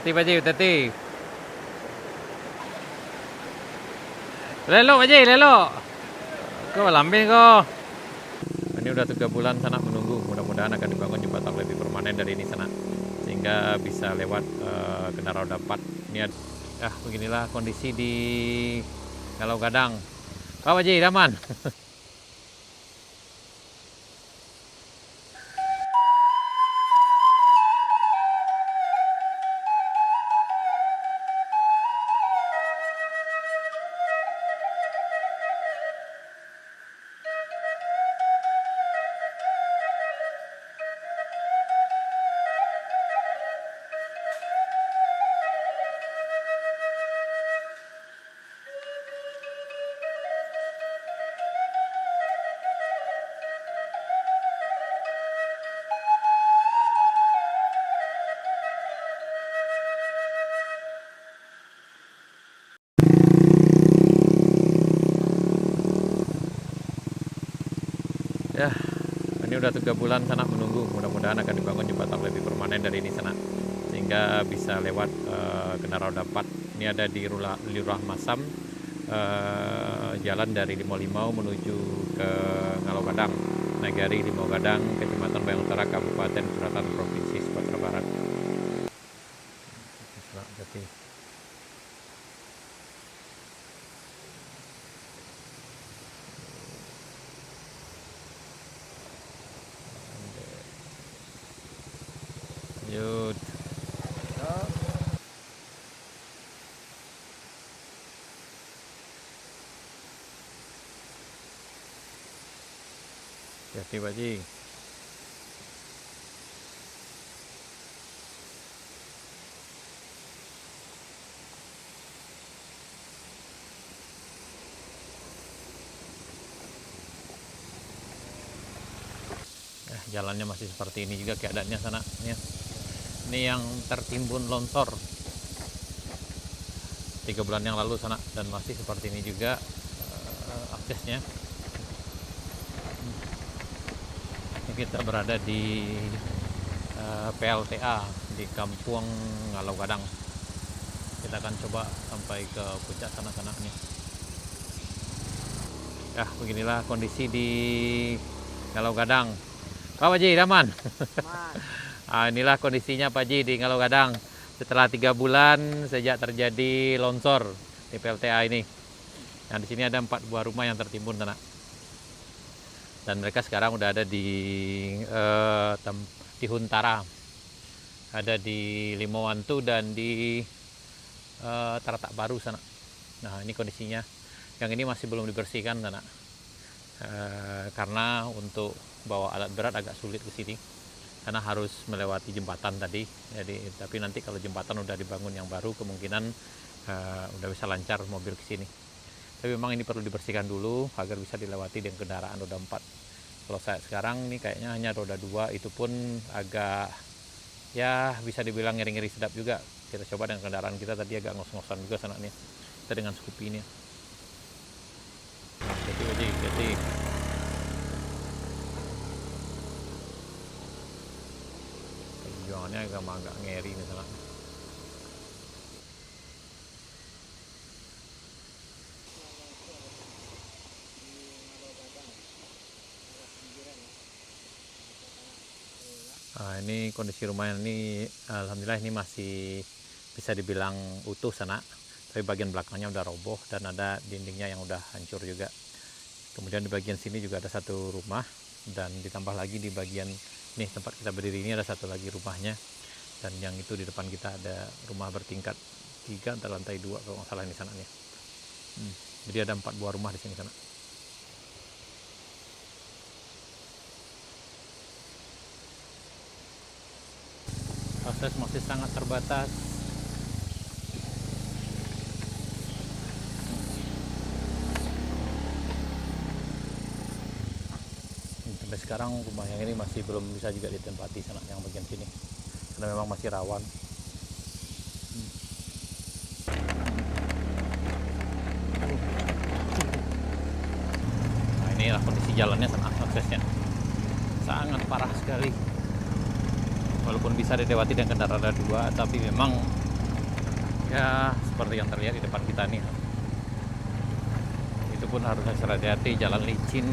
Pak Ji, hati-hati. Lelo Pak Ji, lelo. Kau lambe kau. Ini udah 3 bulan sana menunggu, mudah-mudahan akan dibangun jembatan lebih permanen dari ini sana, sehingga bisa lewat kendaraan roda 4. Ini beginilah kondisi di Galau Gadang. Pak Ji, aman. Ya, ini udah 3 bulan sana menunggu, mudah-mudahan akan dibangun jembatan lebih permanen dari ini sana, sehingga bisa lewat kendaraan roda 4. Ini ada di Lurah Masam, jalan dari Limau menuju ke Galau Gadang, Nagari Limau Gadang, Kecamatan Bayang Utara, Kabupaten Suratan, Provinsi Sumatera Barat. Berarti lanjut. Hati Pak Ji. Jalannya masih seperti ini juga keadaannya sana ya. Ini yang tertimbun longsor 3 bulan yang lalu sana, dan masih seperti ini juga aksesnya. Ini kita berada di PLTA di Kampung Galau Gadang. Kita akan coba sampai ke puncak sana-sana nih. Ya, beginilah kondisi di Galau Gadang. Pak Ji, aman. Inilah kondisinya Pak Ji di Galau Gadang setelah 3 bulan sejak terjadi longsor di PLTA ini. Nah, di sini ada 4 buah rumah yang tertimbun sana. Dan mereka sekarang udah ada di Huntara, ada di Limauwantu dan di Taratak Baru sana. Nah, ini kondisinya. Yang ini masih belum dibersihkan sana, karena untuk bawa alat berat agak sulit ke sini karena harus melewati jembatan tadi. Jadi, tapi nanti kalau jembatan udah dibangun yang baru, kemungkinan udah bisa lancar mobil ke sini. Tapi memang ini perlu dibersihkan dulu agar bisa dilewati dengan kendaraan roda 4. Kalau saya sekarang nih kayaknya hanya roda 2, itu pun agak ya bisa dibilang ngeri-ngeri sedap juga. Kita coba dengan kendaraan kita tadi agak ngos-ngosan juga sana nih. Kita dengan Scoopy ini. Jadi perjuangannya agak ngeri misalnya. Nah, ini kondisi rumah ini alhamdulillah ini masih bisa dibilang utuh sana, tapi bagian belakangnya udah roboh dan ada dindingnya yang udah hancur juga. Kemudian di bagian sini juga ada satu rumah, dan ditambah lagi di bagian nih tempat kita berdiri ini ada satu lagi rumahnya, dan yang itu di depan kita ada rumah bertingkat 3 atau lantai 2 kalau nggak salah ini sana nih. Jadi ada 4 buah rumah di sini sana. Akses masih sangat terbatas. Sampai sekarang rumah yang ini masih belum bisa juga ditempati sana, yang bagian sini, karena memang masih rawan. Nah, inilah kondisi jalannya sana, aksesnya sangat parah sekali. Walaupun bisa dilewati dengan kendaraan roda 2, tapi memang Ya, seperti yang terlihat di depan kita nih. Itu pun harus hati-hati, jalan licin,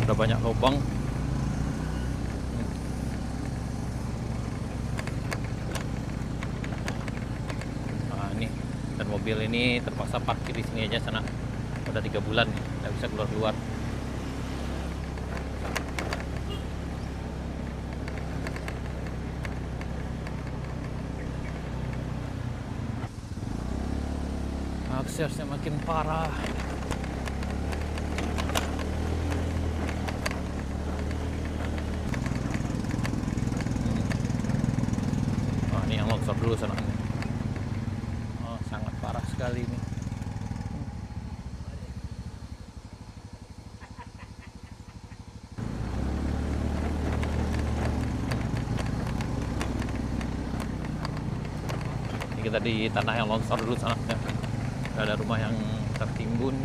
udah banyak lubang. Nah, ini dan mobil ini terpaksa parkir di sini aja sana. Udah 3 bulan nih, nggak bisa keluar-keluar. Aksesnya makin parah. Oh, ini yang longsor dulu sana. Oh, sangat parah sekali ini. Ini kita di tanah yang longsor dulu sana. Ya. Ada rumah yang tertimbun.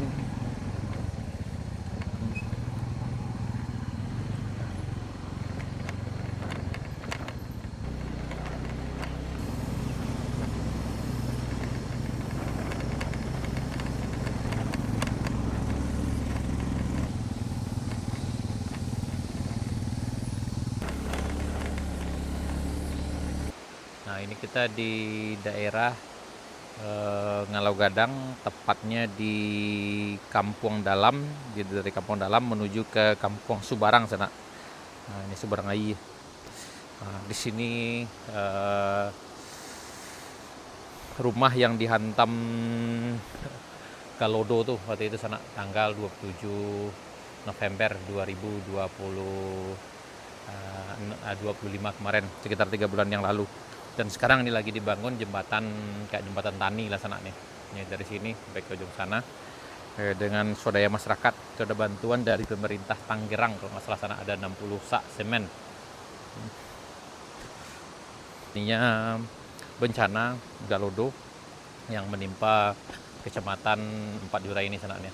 Nah, ini kita di daerah Ngalau Gadang, tepatnya di Kampung Dalam, dari Kampung Dalam menuju ke Kampung Subarang sana. Nah, ini Subarang Ai. Nah, di sini rumah yang dihantam Galodo tuh waktu itu sana tanggal 27 November 2020 25 kemarin, sekitar 3 bulan yang lalu. Dan sekarang ini lagi dibangun jembatan, kayak jembatan tani lah sana nih. Ini dari sini sampai ke ujung sana dengan swadaya masyarakat. Itu ada bantuan dari pemerintah Tangerang, kalau nggak salah sana ada 60 sak semen. Ininya bencana Galodo yang menimpa kecamatan 4 Jurai ini sana nih.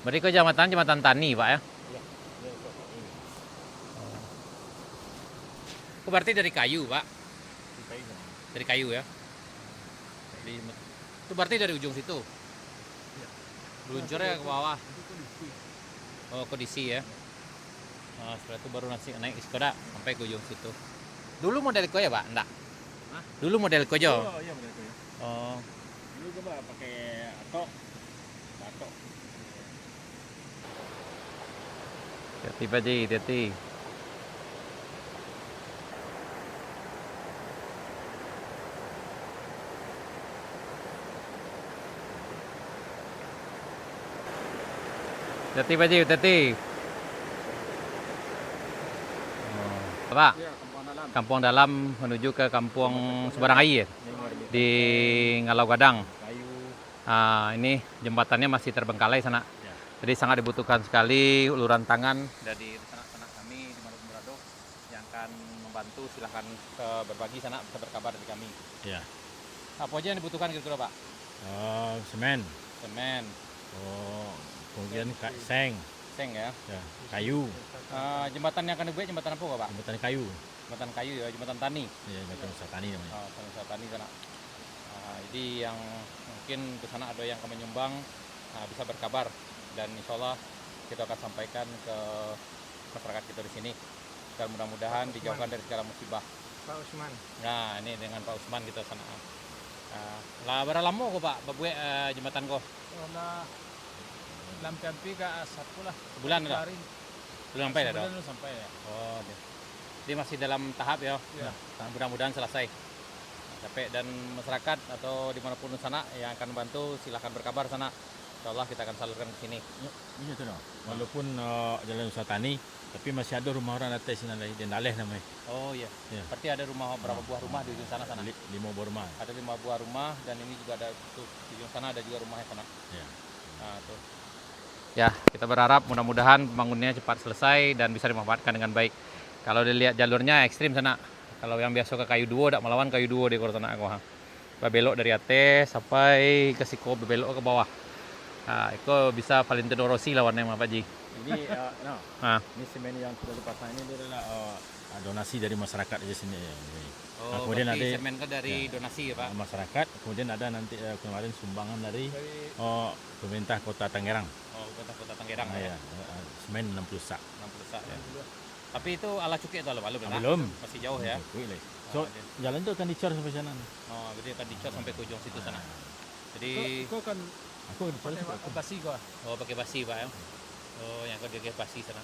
Mereka jembatan tani Pak ya? Oh, berarti dari kayu, Pak? Dari kayu ya? Itu berarti dari ujung situ? Meluncurnya ke bawah? Oh, kondisi ya? Nah, setelah itu baru naik Skoda sampai ke ujung situ. Dulu model Koyo ya, Pak? Enggak? Hah? Dulu model Koyo? Oh, iya model Koyo. Oh. Dulu coba pakai atok. Hati-hati, Pak Ji, hati-hati. Hati Pak Ji, hati. Pak, Iya, Kampung Dalam menuju ke Kampung Subarang Ai ya? Di Ngalau Gadang. Kayu. Ini jembatannya masih terbengkalai sana. Ya. Jadi sangat dibutuhkan sekali uluran tangan dari sanak-sanak kami di Manado Berado yang akan membantu. Silahkan berbagi sana, bisa berkabar dari kami. Ya. Apa aja yang dibutuhkan kira-kira Pak? Semen. Semen. Oh, kemudian seng. Seng ya. Ya. Kayu. Jembatan yang akan dibuat jembatan apa Pak? Jembatan kayu. Jembatan kayu ya, jembatan tani. Ya, jembatan usaha tani namanya. Usaha tani sana. Jadi yang mungkin ke sana ada yang akan menyumbang, bisa berkabar dan insya Allah kita akan sampaikan ke masyarakat kita di sini dan mudah-mudahan dijauhkan dari segala musibah. Pak Usman. Nah, ini dengan Pak Usman kita sana. Lah berapa lama kok Pak buat jembatan kok? Wala lampiampi ka asap lah. Sebulan dah. Belum sampai dah. Sebulan sampai ya. Oh, dia masih dalam tahap ya. Ya. Mudah-mudahan selesai. Capek dan masyarakat atau dimanapun sana yang akan membantu silahkan berkabar sana. Insya Allah kita akan salurkan ke sini. Ini tuh no. Walaupun jalan usaha tani, tapi masih ada rumah orang atas sini lagi, Dendaleh namanya. Oh iya. Ya. Berarti ada rumah berapa buah rumah di ujung sana? 5 buah rumah. Ada 5 buah rumah dan ini juga ada tuh, di ujung sana ada juga rumahnya sana. Ya. Nah, tuh. Ya, kita berharap mudah-mudahan pembangunannya cepat selesai dan bisa dimanfaatkan dengan baik. Kalau dilihat jalurnya ekstrim sana. Kalau yang biasa ke kayu duo, tak melawan kayu duo di kota sana aku. Belok dari atas sampai ke Siko, belok ke bawah. Nah, itu bisa Valentino Rossi lawannya sama Pak Ji. Ini ini semen yang sudah dipasang ini dia adalah donasi dari masyarakat aja sini. Oh, kemudian berarti ada- semen kan dari donasi ya Pak? Masyarakat, kemudian ada nanti kemarin sumbangan dari Dari pemerintah Kota Tangerang. Oh, Kota Tangerang Nah, ya. ya, semen 60 sak. 60 sak ya. Tapi itu ala cukik itu belum ya? Belum. Masih jauh ya. So, Oh, jadi- jalan itu akan dicor sampai sana. Oh, jadi akan dicor sampai ke ujung situ sana. Jadi kau kan Aku dicor pakai basi kau. oh pakai basi Pak ya. Oh, yang kau pakai basi sana.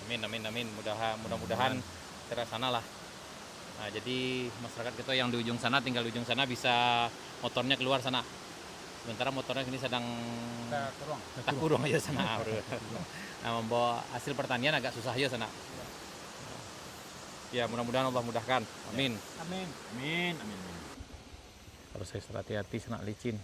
Amin. Mudah-mudahan terlaksana lah. Nah, jadi masyarakat kita yang di ujung sana, tinggal di ujung sana bisa motornya keluar sana. Sementara motornya ini sedang Kita kurang. tak kurung aja sana. Bro. Nah, membawa hasil pertanian agak susah aja sana. Ya, mudah-mudahan Allah mudahkan. Amin. Amin. Amin. Harus ekstra hati-hati sana licin.